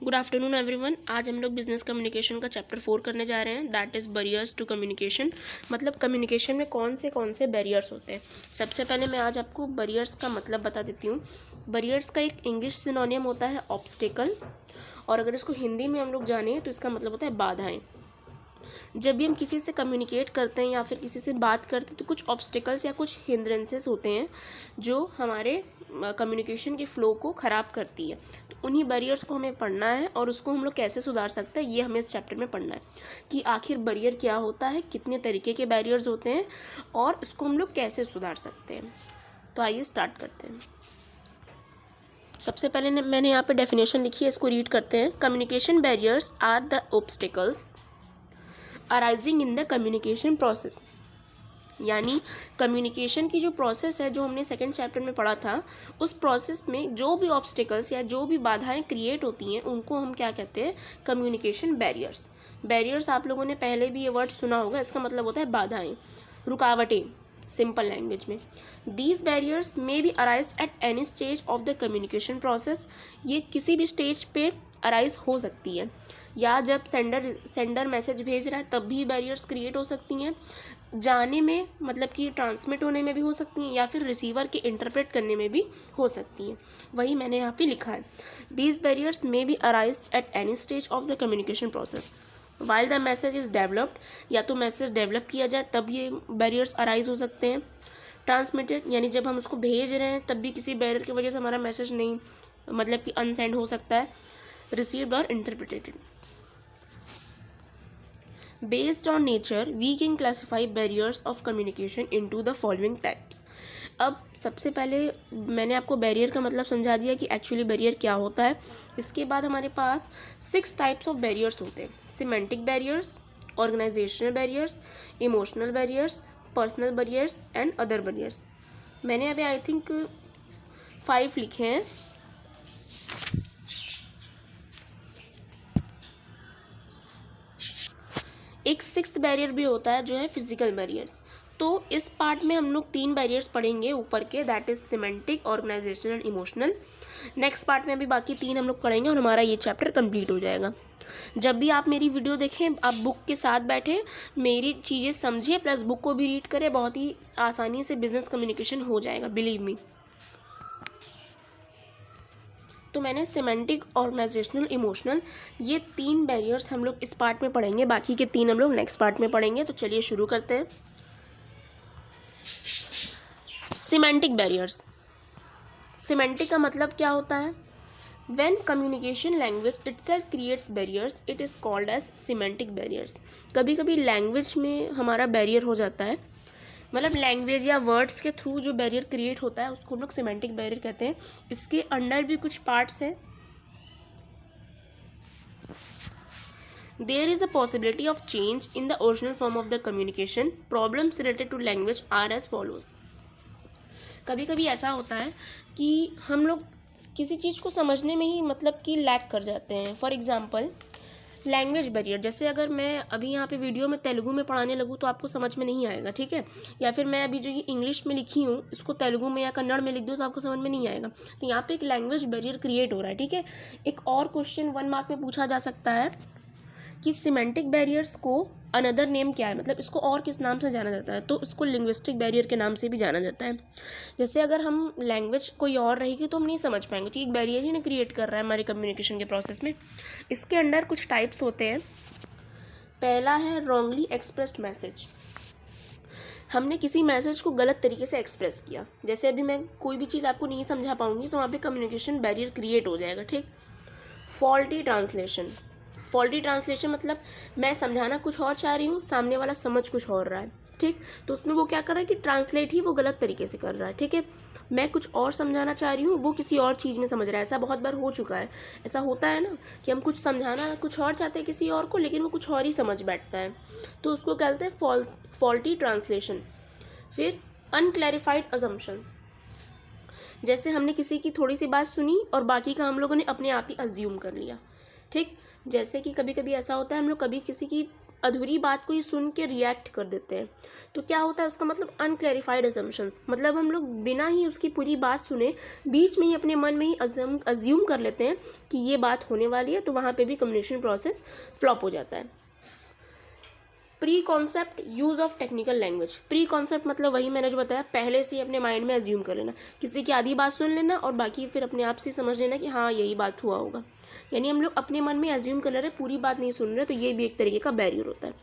Good afternoon everyone. आज हम लोग बिजनेस कम्युनिकेशन का चैप्टर 4 करने जा रहे हैं, that is barriers to communication. मतलब कम्युनिकेशन में कौन से बैरियर्स होते हैं। सबसे पहले मैं आज आपको बैरियर्स का मतलब बता देती हूँ। बैरियर्स का एक इंग्लिश सिनोनियम होता है ऑब्स्टेकल, और अगर इसको हिंदी में हम लोग जाने तो इसका मतलब होता है बाधाएँ। जब भी हम किसी से कम्युनिकेट करते हैं या फिर किसी से बात करते हैं तो कुछ ऑब्स्टिकल्स या कुछ हिंड्रेंसेस होते हैं जो हमारे कम्युनिकेशन के फ़्लो को ख़राब करती है। तो उन्हीं बैरियर्स को हमें पढ़ना है और उसको हम लोग कैसे सुधार सकते हैं ये हमें इस चैप्टर में पढ़ना है कि आखिर बैरियर क्या होता है, कितने तरीके के बैरियर्स होते हैं और इसको हम लोग कैसे सुधार सकते हैं। तो आइए स्टार्ट करते हैं। सबसे पहले मैंने यहाँ पे डेफिनेशन लिखी है, इसको रीड करते हैं। Communication barriers are the obstacles arising in the communication process. यानी कम्युनिकेशन की जो प्रोसेस है, जो हमने सेकंड चैप्टर में पढ़ा था, उस प्रोसेस में जो भी ऑब्स्टिकल्स या जो भी बाधाएं क्रिएट होती हैं उनको हम क्या कहते हैं, कम्युनिकेशन बैरियर्स। बैरियर्स आप लोगों ने पहले भी ये वर्ड सुना होगा, इसका मतलब होता है बाधाएं, रुकावटें सिंपल लैंग्वेज में। These barriers may be arise at any stage of the communication process. ये किसी भी स्टेज पे अराइज हो सकती है, या जब सेंडर मैसेज भेज रहा है तब भी बैरियर्स क्रिएट हो सकती हैं, जाने में मतलब कि ट्रांसमिट होने में भी हो सकती हैं, या फिर रिसीवर के इंटरप्रेट करने में भी हो सकती हैं। वही मैंने यहाँ पे लिखा है, these barriers may be arise at any stage of the communication process while the message is developed. या तो मैसेज डेवलप किया जाए तब ये बैरियर्स अराइज हो सकते हैं। ट्रांसमिटेड यानी जब हम उसको भेज रहे हैं तब भी किसी बैरियर की वजह से हमारा मैसेज नहीं मतलब कि अनसेंड हो सकता है। रिसीव्ड और interpreted. Based on nature, we can classify barriers of communication into the following types. अब सबसे पहले मैंने आपको बैरियर का मतलब समझा दिया कि एक्चुअली बैरियर क्या होता है। इसके बाद हमारे पास 6 टाइप्स ऑफ बैरियर्स होते हैं। Semantic barriers, organisational barriers, emotional barriers, personal barriers and other barriers. मैंने अभी आई थिंक 5 लिखे हैं। एक 6th बैरियर भी होता है जो है फिजिकल बैरियर्स। तो इस पार्ट में हम लोग 3 बैरियर्स पढ़ेंगे ऊपर के, that is semantic, organisational, emotional. Next part में भी बाकी 3 हम लोग पढ़ेंगे और हमारा ये चैप्टर कंप्लीट हो जाएगा। जब भी आप मेरी वीडियो देखें, आप बुक के साथ बैठे मेरी चीज़ें समझिए प्लस बुक को भी रीड करें, बहुत ही आसानी से बिजनेस कम्युनिकेशन हो जाएगा, बिलीव मी। तो मैंने सिमेंटिक, ऑर्गेनाइजेशनल, इमोशनल, ये 3 बैरियर्स हम लोग इस पार्ट में पढ़ेंगे, बाकी के 3 हम लोग नेक्स्ट पार्ट में पढ़ेंगे। तो चलिए शुरू करते हैं। Semantic barriers. सिमेंटिक का मतलब क्या होता है? When communication language itself creates barriers it is called as semantic barriers. कभी कभी लैंग्वेज में हमारा बैरियर हो जाता है, मतलब लैंग्वेज या वर्ड्स के थ्रू जो बैरियर क्रिएट होता है उसको हम लोग सिमेंटिक बैरियर कहते हैं। इसके अंडर भी कुछ पार्ट्स हैं। There is a possibility of change in the original form of the communication. Problems related to language are as follows. कभी कभी ऐसा होता है कि हम लोग किसी चीज़ को समझने में ही मतलब कि लैक कर जाते हैं। फॉर एग्जाम्पल लैंग्वेज बैरियर, जैसे अगर मैं अभी यहाँ पे वीडियो में तेलुगु में पढ़ाने लगूँ तो आपको समझ में नहीं आएगा, ठीक है। या फिर मैं अभी जो ये इंग्लिश में लिखी हूँ इसको तेलुगु में या कन्नड़ में लिख दूँ तो आपको समझ में नहीं आएगा। तो यहाँ पे एक लैंग्वेज बैरियर क्रिएट हो रहा है, ठीक है। एक और क्वेश्चन 1 मार्क में पूछा जा सकता है कि सिमेंटिक बैरियर्स को अनदर नेम क्या है, मतलब इसको और किस नाम से जाना जाता है। तो इसको लिंग्विस्टिक बैरियर के नाम से भी जाना जाता है। जैसे अगर हम लैंग्वेज कोई और रहेगी तो हम नहीं समझ पाएंगे, तो एक बैरियर ही ना क्रिएट कर रहा है हमारे कम्युनिकेशन के प्रोसेस में। इसके अंदर कुछ टाइप्स होते हैं। पहला है रॉन्गली एक्सप्रेस्ड मैसेज। हमने किसी मैसेज को गलत तरीके से एक्सप्रेस किया, जैसे अभी मैं कोई भी चीज़ आपको नहीं समझा पाऊंगी तो वहाँ पे कम्युनिकेशन बैरियर क्रिएट हो जाएगा, ठीक। Faulty translation. फॉल्टी ट्रांसलेशन मतलब मैं समझाना कुछ और चाह रही हूँ, सामने वाला समझ कुछ और रहा है, ठीक। तो उसमें वो क्या कर रहा है कि ट्रांसलेट ही वो गलत तरीके से कर रहा है, ठीक है। मैं कुछ और समझाना चाह रही हूँ, वो किसी और चीज़ में समझ रहा है। ऐसा बहुत बार हो चुका है। ऐसा होता है ना कि हम कुछ समझाना कुछ और चाहते हैं किसी और को, लेकिन वो कुछ और ही समझ बैठता है, तो उसको कहते हैं फॉल्टी ट्रांसलेशन। फिर अनक्लैरिफाइड अजम्पशंस। जैसे हमने किसी की थोड़ी सी बात सुनी और बाकी का हम लोगों ने अपने आप ही अज्यूम कर लिया, ठीक। जैसे कि कभी कभी ऐसा होता है हम लोग कभी किसी की अधूरी बात को ही सुन के रिएक्ट कर देते हैं। तो क्या होता है उसका मतलब अनक्लैरिफाइड असम्पशंस, मतलब हम लोग बिना ही उसकी पूरी बात सुने बीच में ही अपने मन में ही अज्यूम कर लेते हैं कि ये बात होने वाली है, तो वहाँ पे भी कम्युनिकेशन प्रोसेस फ्लॉप हो जाता है। Pre concept use of technical language. Pre concept मतलब वही मैंने जो बताया, पहले से ही अपने माइंड में अज्यूम कर लेना, किसी की आधी बात सुन लेना और बाकी फिर अपने आप से समझ लेना कि हाँ यही बात हुआ होगा। यानी हम लोग अपने मन में अज्यूम कर ले रहे, पूरी बात नहीं सुन रहे, तो ये भी एक तरीके का बैरियर होता है।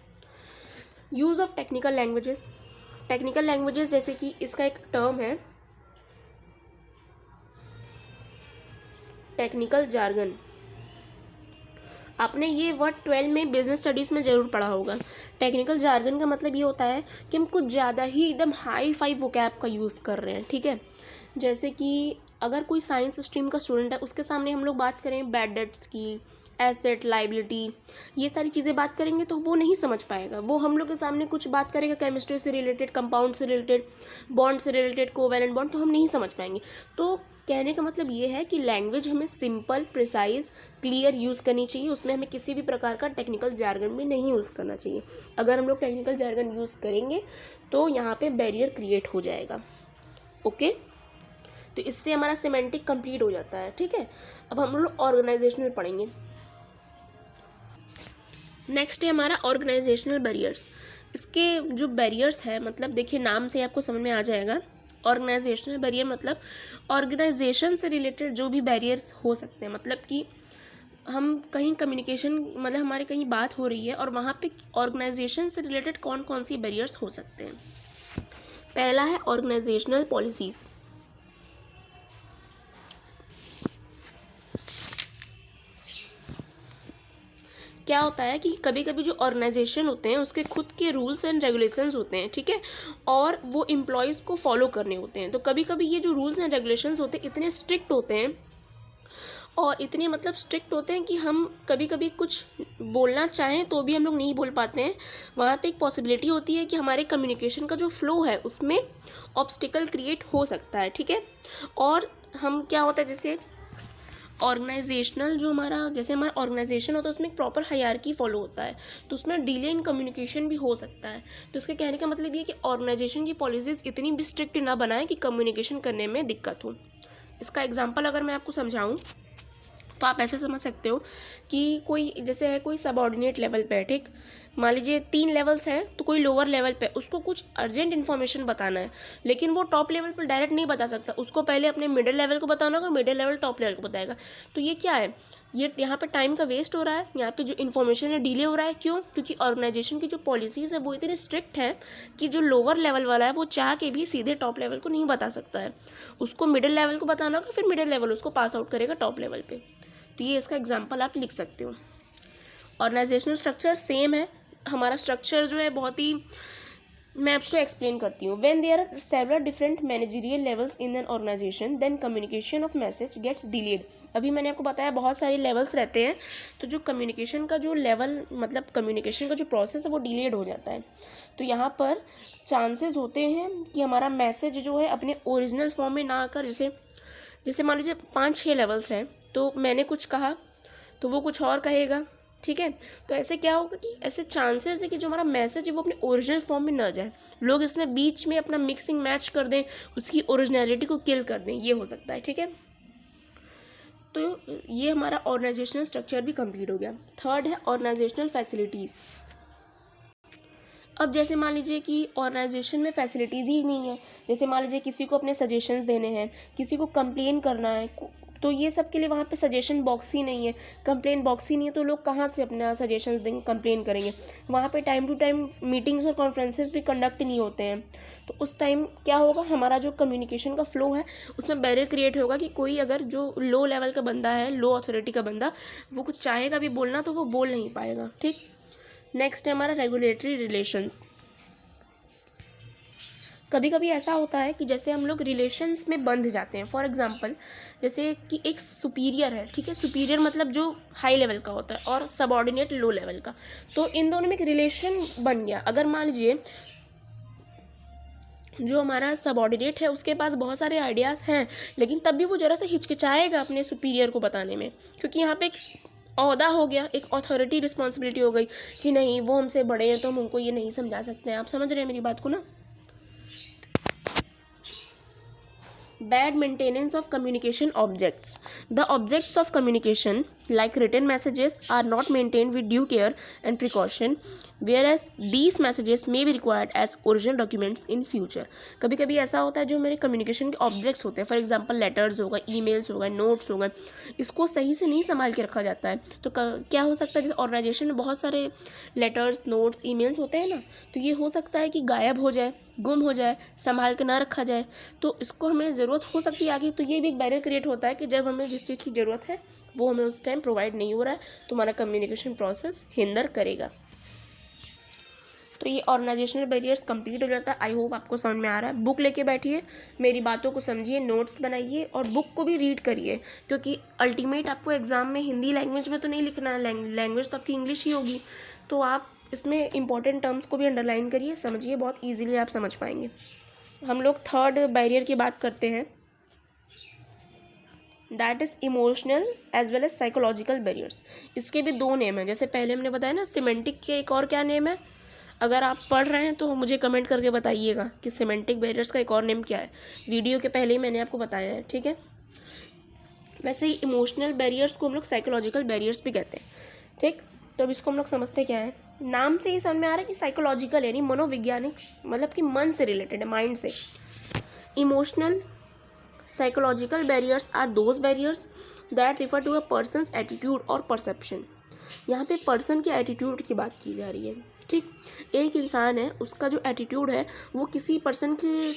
Use of technical languages. Technical languages जैसे कि इसका एक टर्म है टेक्निकल जार्गन। आपने ये वर्ड 12 में बिजनेस स्टडीज़ में ज़रूर पढ़ा होगा। टेक्निकल जार्गन का मतलब ये होता है कि हम कुछ ज़्यादा ही एकदम हाई फाई वोकैब का यूज़ कर रहे हैं, ठीक है। जैसे कि अगर कोई साइंस स्ट्रीम का स्टूडेंट है, उसके सामने हम लोग बात करें बैड डेट्स की, एसेट, लाइबिलिटी, ये सारी चीज़ें बात करेंगे तो वो नहीं समझ पाएगा। वो हम लोग के सामने कुछ बात करेगा केमिस्ट्री से रिलेटेड, कंपाउंड से रिलेटेड, बॉन्ड से रिलेटेड, कोवैलेंट बॉन्ड, तो हम नहीं समझ पाएंगे। तो कहने का मतलब ये है कि लैंग्वेज हमें सिंपल, प्रिसाइज, क्लियर यूज़ करनी चाहिए। उसमें हमें किसी भी प्रकार का टेक्निकल जार्गन भी नहीं यूज़ करना चाहिए। अगर हम लोग टेक्निकल जार्गन यूज़ करेंगे तो यहाँ पे बैरियर क्रिएट हो जाएगा। ओके, तो इससे हमारा सिमेंटिक कंप्लीट हो जाता है, ठीक है। अब हम लोग ऑर्गेनाइजेशनल पढ़ेंगे। नेक्स्ट है हमारा ऑर्गेनाइजेशनल बैरियर्स। इसके जो बैरियर्स है, मतलब देखिए नाम से आपको समझ में आ जाएगा। ऑर्गेनाइजेशनल बैरियर मतलब ऑर्गेनाइजेशन से रिलेटेड जो भी बैरियर्स हो सकते हैं, मतलब कि हम कहीं कम्युनिकेशन, मतलब हमारे कहीं बात हो रही है और वहाँ पे ऑर्गेनाइजेशन से रिलेटेड कौन कौन सी बैरियर्स हो सकते हैं। पहला है ऑर्गेनाइजेशनल पॉलिसीज़। क्या होता है कि कभी कभी जो ऑर्गेनाइजेशन होते हैं उसके खुद के रूल्स एंड रेगुलेशंस होते हैं, ठीक है, और वो एम्प्लॉयज़ को फॉलो करने होते हैं। तो कभी कभी ये जो रूल्स एंड रेगुलेशंस होते हैं इतने स्ट्रिक्ट होते हैं और इतने मतलब स्ट्रिक्ट होते हैं कि हम कभी कभी कुछ बोलना चाहें तो भी हम लोग नहीं बोल पाते हैं। वहाँ पे एक पॉसिबिलिटी होती है कि हमारे कम्युनिकेशन का जो फ्लो है उसमें ऑब्स्टिकल क्रिएट हो सकता है, ठीक है। और हम क्या होता है, जैसे ऑर्गेनाइजेशनल जो हमारा, जैसे हमारा ऑर्गेनाइजेशन होता है उसमें एक प्रॉपर हायरार्की फॉलो होता है, तो उसमें डिले इन कम्युनिकेशन भी हो सकता है। तो इसके कहने का मतलब ये कि ऑर्गेनाइजेशन की पॉलिसीज़ इतनी भी स्ट्रिक्ट ना बनाएं कि कम्युनिकेशन करने में दिक्कत हो। इसका एग्जांपल अगर मैं आपको समझाऊं तो आप ऐसे समझ सकते हो कि कोई जैसे है कोई सबऑर्डिनेट लेवल पे है, ठीक, मान लीजिए 3 लेवल्स हैं, तो कोई लोअर लेवल पे उसको कुछ अर्जेंट इन्फॉर्मेशन बताना है, लेकिन वो टॉप लेवल पर डायरेक्ट नहीं बता सकता, उसको पहले अपने मिडिल लेवल को बताना होगा, मिडिल लेवल टॉप लेवल को बताएगा। तो ये क्या है, ये यहाँ पे टाइम का वेस्ट हो रहा है, यहाँ पे जो इन्फॉर्मेशन है डिले हो रहा है। क्यों? क्योंकि ऑर्गेनाइजेशन की जो पॉलिसीज़ है वो इतनी स्ट्रिक्ट है कि जो लोअर लेवल वाला है वो चाह के भी सीधे टॉप लेवल को नहीं बता सकता है, उसको मिडिल लेवल को बताना होगा, फिर मिडिल लेवल उसको पास आउट करेगा टॉप लेवल पे। तो ये इसका एग्जांपल आप लिख सकते हो। ऑर्गेनाइजेशनल स्ट्रक्चर सेम है, हमारा स्ट्रक्चर जो है बहुत ही, मैं आपको एक्सप्लेन करती हूँ। When there are several different managerial levels in an organisation then communication of message gets delayed. अभी मैंने आपको बताया बहुत सारे लेवल्स रहते हैं, तो जो कम्युनिकेशन का जो लेवल, मतलब कम्युनिकेशन का जो प्रोसेस है वो डिलेड हो जाता है। तो यहाँ पर चांसेस होते हैं कि हमारा मैसेज जो है अपने ओरिजिनल फॉर्म में ना आकर, जैसे मान लीजिए 5-6 लेवल्स हैं, तो मैंने कुछ कहा तो वो कुछ और कहेगा, ठीक है। तो ऐसे क्या होगा कि ऐसे चांसेस है कि जो हमारा मैसेज है वो अपने ओरिजिनल फॉर्म में ना जाए, लोग इसमें बीच में अपना मिक्सिंग मैच कर दें, उसकी ओरिजिनलिटी को किल कर दें, ये हो सकता है, ठीक है। तो ये हमारा ऑर्गेनाइजेशनल स्ट्रक्चर भी कंप्लीट हो गया। थर्ड है ऑर्गेनाइजेशनल फैसिलिटीज़। अब जैसे मान लीजिए कि ऑर्गेनाइजेशन में फैसिलिटीज़ ही नहीं है, जैसे मान लीजिए किसी को अपने सजेशंस देने हैं, किसी को कंप्लेन करना है, तो ये सब के लिए वहाँ पे सजेशन बॉक्स ही नहीं है, कंप्लेन बॉक्स ही नहीं है, तो लोग कहाँ से अपना सजेशंस देंगे, कंप्लेन करेंगे। वहाँ पे टाइम टू टाइम मीटिंग्स और कॉन्फ्रेंसेस भी कंडक्ट नहीं होते हैं, तो उस टाइम क्या होगा, हमारा जो कम्युनिकेशन का फ्लो है उसमें बैरियर क्रिएट होगा कि कोई अगर जो लो लेवल का बंदा है, लो अथॉरिटी का बंदा, वो कुछ चाहेगा भी बोलना तो वो बोल नहीं पाएगा, ठीक। नेक्स्ट है हमारा रेगुलेटरी रिलेशंस। कभी कभी ऐसा होता है कि जैसे हम लोग रिलेशंस में बंध जाते हैं। फॉर एग्जांपल जैसे कि एक सुपीरियर है, ठीक है, सुपीरियर मतलब जो हाई लेवल का होता है और सबऑर्डिनेट लो लेवल का, तो इन दोनों में एक रिलेशन बन गया। अगर मान लीजिए जो हमारा सबऑर्डिनेट है उसके पास बहुत सारे आइडियाज़ हैं, लेकिन तब भी वो ज़रा सा हिचकिचाएगा अपने सुपीरियर को बताने में, क्योंकि यहाँ पे एक ओहदा हो गया, एक अथॉरिटी रिस्पॉन्सिबिलिटी हो गई कि नहीं वो हमसे बड़े हैं तो हम उनको ये नहीं समझा सकते हैं। आप समझ रहे हैं मेरी बात को ना। Bad maintenance of communication objects. The objects of communication, like written messages, are not maintained with due care and precaution, whereas these messages may be required as original documents in future. कभी कभी ऐसा होता है जो मेरे communication के objects होते हैं, फॉर एग्जांपल लेटर्स हो गए, ईमेल्स हो गए, नोट्स हो गए, इसको सही से नहीं संभाल के रखा जाता है। तो क्या हो सकता है, जैसे ऑर्गेनाइजेशन में बहुत सारे लेटर्स, नोट्स, ईमेल्स होते हैं ना, तो ये हो सकता है कि गायब हो जाए, गुम हो जाए, संभाल के ना रखा जाए, तो इसको हमें ज़रूरत हो सकती है आगे। तो ये भी एक बैरियर क्रिएट होता है कि जब हमें जिस चीज़ की ज़रूरत है वो हमें उस टाइम प्रोवाइड नहीं हो रहा है, तो हमारा कम्युनिकेशन प्रोसेस हिंदर करेगा। तो ये ऑर्गेनाइजेशनल बैरियर्स कंप्लीट हो जाता है। आई होप आपको समझ में आ रहा है। बुक लेके बैठिए, मेरी बातों को समझिए, नोट्स बनाइए और बुक को भी रीड करिए, क्योंकि अल्टीमेट आपको एग्ज़ाम में हिंदी लैंग्वेज में तो नहीं लिखना है, लैंग्वेज तो आपकी इंग्लिश ही होगी। तो आप इसमें इंपॉर्टेंट टर्म्स को भी अंडरलाइन करिए, समझिए, बहुत ईजिली आप समझ पाएंगे। हम लोग थर्ड बैरियर की बात करते हैं, that is emotional as well as psychological barriers. इसके भी दो नेम हैं, जैसे पहले हमने बताया ना सिमेंटिक के एक और क्या नेम है। अगर आप पढ़ रहे हैं तो मुझे कमेंट करके बताइएगा कि सिमेंटिक बैरियर्स का एक और नेम क्या है। वीडियो के पहले ही मैंने आपको बताया है, ठीक है। वैसे ही इमोशनल बैरियर्स को हम लोग साइकोलॉजिकल बैरियर्स भी कहते हैं, ठीक। तो अब इसको हम लोग समझते क्या है। नाम से ही समझ में आ रहा है कि साइकोलॉजिकल यानी मनोवैज्ञानिक, मतलब कि मन से रिलेटेड है, माइंड से। Emotional psychological barriers are those barriers that refer to a person's attitude और परसेप्शन। यहाँ पे पर्सन के एटीट्यूड की बात की जा रही है, ठीक। एक इंसान है, उसका जो एटीट्यूड है वो किसी पर्सन के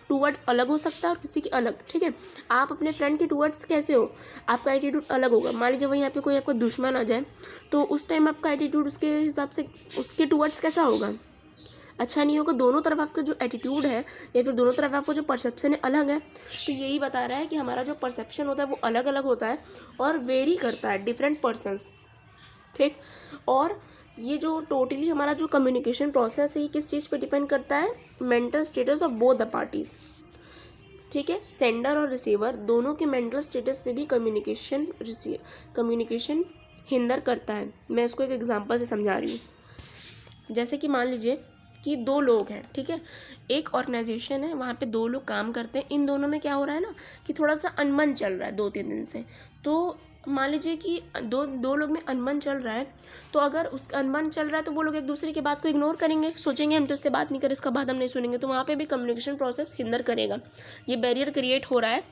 टूवर्ड्स अलग हो सकता है और किसी के अलग, ठीक है। आप अपने फ्रेंड के टूवर्ड्स कैसे हो, आपका एटीट्यूड अलग होगा। मान लीजिए वहीं पे कोई आपका दुश्मन आ जाए तो उस टाइम आपका एटीट्यूड उसके हिसाब से उसके टूवर्ड्स कैसा होगा, अच्छा नहीं होगा। दोनों तरफ आपका जो एटीट्यूड है या फिर दोनों तरफ आपका जो परसेप्शन है अलग है। तो यही बता रहा है कि हमारा जो परसेप्शन होता है वो अलग अलग होता है और वेरी करता है डिफरेंट पर्सन्स, ठीक। और ये जो टोटली हमारा जो कम्युनिकेशन प्रोसेस है ये किस चीज़ पे डिपेंड करता है, mental status of both the parties, ठीक है। सेंडर और रिसीवर दोनों के मेंटल स्टेटस पे भी कम्युनिकेशन हिंदर करता है। मैं इसको एक एग्जांपल से समझा रही हूँ। जैसे कि मान लीजिए कि दो लोग हैं, ठीक है। एक ऑर्गेनाइजेशन है, वहाँ पे दो लोग काम करते हैं। इन दोनों में क्या हो रहा है ना कि थोड़ा सा अनबन चल रहा है 2-3 दिन से। तो मान लीजिए कि दो लोग में अनबन चल रहा है, तो अगर उस अनबन चल रहा है तो वो लोग एक दूसरे की बात को इग्नोर करेंगे, सोचेंगे हम तो इससे बात नहीं करें, इसका बात हम नहीं सुनेंगे, तो वहाँ पे भी कम्युनिकेशन प्रोसेस हिंदर करेगा। ये बैरियर क्रिएट हो रहा है,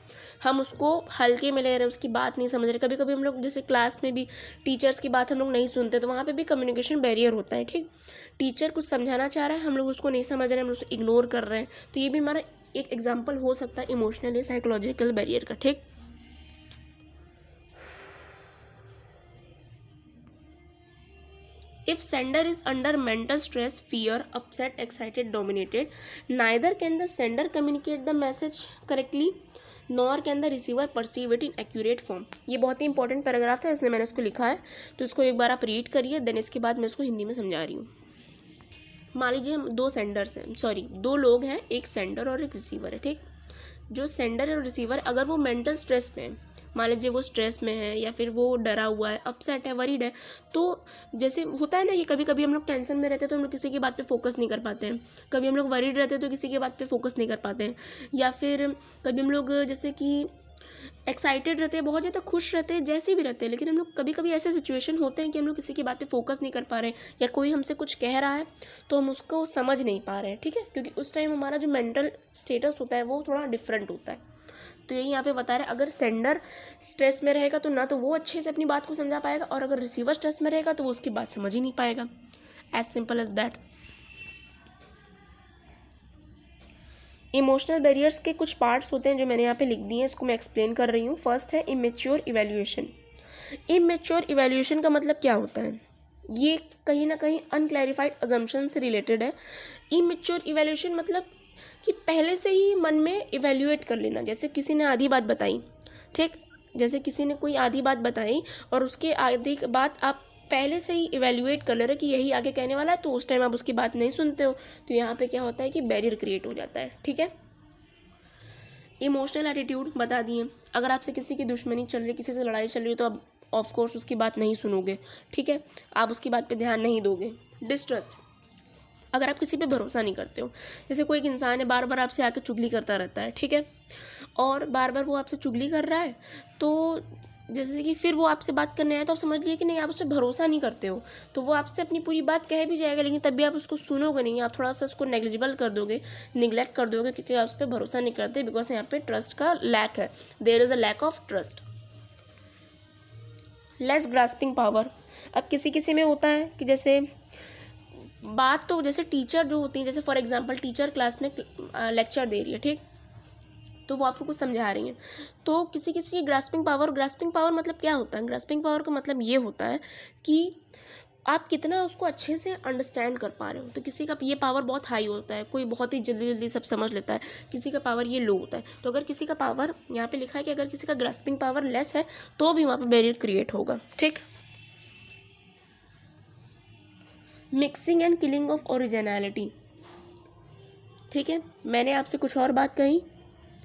हम उसको हल्के में ले रहे हैं, उसकी बात नहीं समझ रहे। कभी कभी हम लोग जैसे क्लास में भी टीचर्स की बात हम लोग नहीं सुनते, तो वहाँ पर भी कम्युनिकेशन बैरियर होता है, ठीक। टीचर कुछ समझाना चाह रहा है, हम लोग उसको नहीं समझ रहे हैं, हम उसे इग्नोर कर रहे हैं। तो ये भी हमारा एक एग्जाम्पल हो सकता है इमोशनल या साइकोलॉजिकल बैरियर का, ठीक। If sender is under mental stress, fear, upset, excited, dominated, neither can the sender communicate the message correctly, nor can the receiver perceive it in accurate form. ये बहुत ही important paragraph था, इसलिए मैंने इसको लिखा है, तो इसको एक बार आप रीड करिए, देन इसके बाद मैं इसको हिंदी में समझा रही हूँ। मान लीजिए दो लोग हैं, एक सेंडर और एक रिसीवर है, ठीक। जो सेंडर और रिसीवर अगर वो मेंटल स्ट्रेस में है, मान लीजिए वो स्ट्रेस में है या फिर वो डरा हुआ है, अपसेट है, वरीड है, तो जैसे होता है ना, ये कभी कभी हम लोग टेंशन में रहते हैं तो हम लोग किसी की बात पे फोकस नहीं कर पाते हैं। कभी हम लोग वरीड रहते हैं तो किसी की बात पे फोकस नहीं कर पाते हैं। या फिर कभी हम लोग जैसे कि एक्साइटेड रहते हैं, बहुत ज़्यादा खुश रहते हैं, जैसे भी रहते हैं, लेकिन हम लोग कभी कभी ऐसे सिचुएशन होते हैं कि हम लोग किसी की बात पे फोकस नहीं कर पा रहे हैं, या कोई हमसे कुछ कह रहा है तो हम उसको समझ नहीं पा रहे हैं, ठीक है, क्योंकि उस टाइम हमारा जो मेंटल स्टेटस होता है वो थोड़ा डिफरेंट होता है। तो यही यहाँ पे बता रहे हैं, अगर सेंडर स्ट्रेस में रहेगा तो ना तो वो अच्छे से अपनी बात को समझा पाएगा, और अगर रिसीवर स्ट्रेस में रहेगा तो वो उसकी बात समझ ही नहीं पाएगा। As simple as that. Emotional barriers के कुछ पार्ट्स होते हैं जो मैंने यहाँ पे लिख दिए हैं, इसको मैं एक्सप्लेन कर रही हूँ। फर्स्ट है इमेच्योर इवैल्यूएशन। इमेच्योर इवैल्यूएशन का मतलब क्या होता है, ये कहीं ना कहीं अनक्लैरिफाइड अजम्पशन से रिलेटेड है। इमेच्योर इवैल्यूएशन मतलब कि पहले से ही मन में इवैल्यूएट कर लेना। जैसे किसी ने आधी बात बताई, ठीक, जैसे किसी ने कोई आधी बात बताई और उसके आधी बात आप पहले से ही इवैल्यूएट कर ले रहे कि यही आगे कहने वाला है, तो उस टाइम आप उसकी बात नहीं सुनते हो, तो यहाँ पे क्या होता है कि बैरियर क्रिएट हो जाता है, ठीक है। इमोशनल एटीट्यूड बता दिए, अगर आपसे किसी की दुश्मनी चल रही है, किसी से लड़ाई चल रही है, तो आप ऑफ कोर्स उसकी बात नहीं सुनोगे, ठीक है, आप उसकी बात पे ध्यान नहीं दोगे। डिस्ट्रस्ट, अगर आप किसी पे भरोसा नहीं करते हो, जैसे कोई एक इंसान है बार बार आपसे आके चुगली करता रहता है, ठीक है, और बार बार वो आपसे चुगली कर रहा है, तो जैसे कि फिर वो आपसे बात करने आए तो आप समझ लिए कि नहीं, आप उस पर भरोसा नहीं करते हो, तो वो आपसे अपनी पूरी बात कह भी जाएगा, लेकिन तब भी आप उसको सुनोगे नहीं, आप थोड़ा सा उसको नेग्लिजिबल कर दोगे, निगलेक्ट कर दोगे, क्योंकि आप उस पर भरोसा नहीं करते, बिकॉज यहाँ पे ट्रस्ट का लैक है, there is a lack of trust. Less grasping power, अब किसी किसी में होता है कि जैसे बात तो जैसे टीचर जो होती है, जैसे फॉर एग्जांपल टीचर क्लास में लेक्चर दे रही है, ठीक, तो वो आपको कुछ समझा रही हैं, तो किसी किसी ग्रास्पिंग पावर मतलब क्या होता है, ग्रास्पिंग पावर का मतलब ये होता है कि आप कितना उसको अच्छे से अंडरस्टैंड कर पा रहे हो। तो किसी का ये पावर बहुत हाई होता है, कोई बहुत ही जल्दी जल्दी सब समझ लेता है, किसी का पावर ये लो होता है। तो अगर किसी का पावर, यहाँ पे लिखा है कि अगर किसी का ग्रास्पिंग पावर लेस है तो भी वहाँ पर बैरियर क्रिएट होगा, ठीक। Mixing and killing of originality, ठीक है, मैंने आपसे कुछ और बात कही,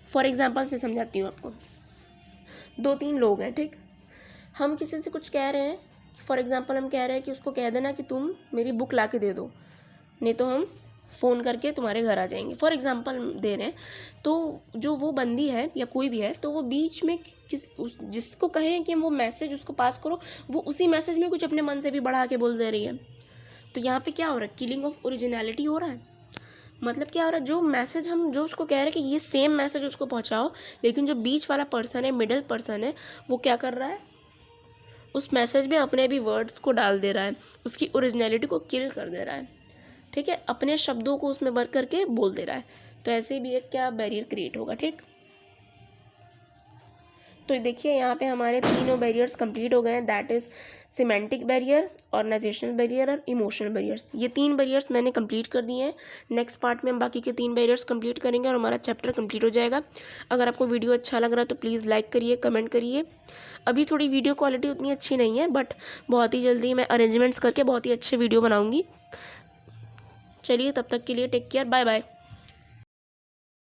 फॉर एग्जाम्पल से समझाती हूँ आपको। 2-3 लोग हैं, ठीक, हम किसी से कुछ कह रहे हैं, फॉर एग्जाम्पल हम कह रहे हैं कि उसको कह देना कि तुम मेरी बुक ला के दे दो, नहीं तो हम फ़ोन करके तुम्हारे घर आ जाएंगे, फॉर एग्जाम्पल दे रहे हैं। तो जो वो बंदी है या कोई भी है, तो वो बीच में जिसको कहें कि वो मैसेज उसको पास करो, वो उसी मैसेज में कुछ अपने मन से भी बढ़ा के बोल दे रही है। तो यहाँ पे क्या हो रहा है, किलिंग ऑफ ओरिजिनलिटी हो रहा है। मतलब क्या हो रहा है, जो मैसेज हम जो उसको कह रहे हैं कि ये सेम मैसेज उसको पहुँचाओ, लेकिन जो बीच वाला पर्सन है, मिडिल पर्सन है, वो क्या कर रहा है, उस मैसेज में अपने भी वर्ड्स को डाल दे रहा है, उसकी ओरिजिनलिटी को किल कर दे रहा है, ठीक है, अपने शब्दों को उसमें भर करके बोल दे रहा है। तो ऐसे भी एक क्या बैरियर क्रिएट होगा, ठीक। तो देखिए यहाँ पे हमारे तीनों बैरियर्स कंप्लीट हो गए हैं, that is semantic barrier, organisational barrier और इमोशनल बैरियर्स। ये 3 बैरियर्स मैंने कंप्लीट कर दिए हैं। नेक्स्ट पार्ट में हम बाकी के 3 बैरियर्स कंप्लीट करेंगे और हमारा चैप्टर कंप्लीट हो जाएगा। अगर आपको वीडियो अच्छा लग रहा है तो प्लीज़ लाइक करिए, कमेंट करिए। अभी थोड़ी वीडियो क्वालिटी उतनी अच्छी नहीं है, बट बहुत ही जल्दी मैं अरेंजमेंट्स करके बहुत ही अच्छे वीडियो बनाऊँगी। चलिए, तब तक के लिए टेक केयर, बाय बाय।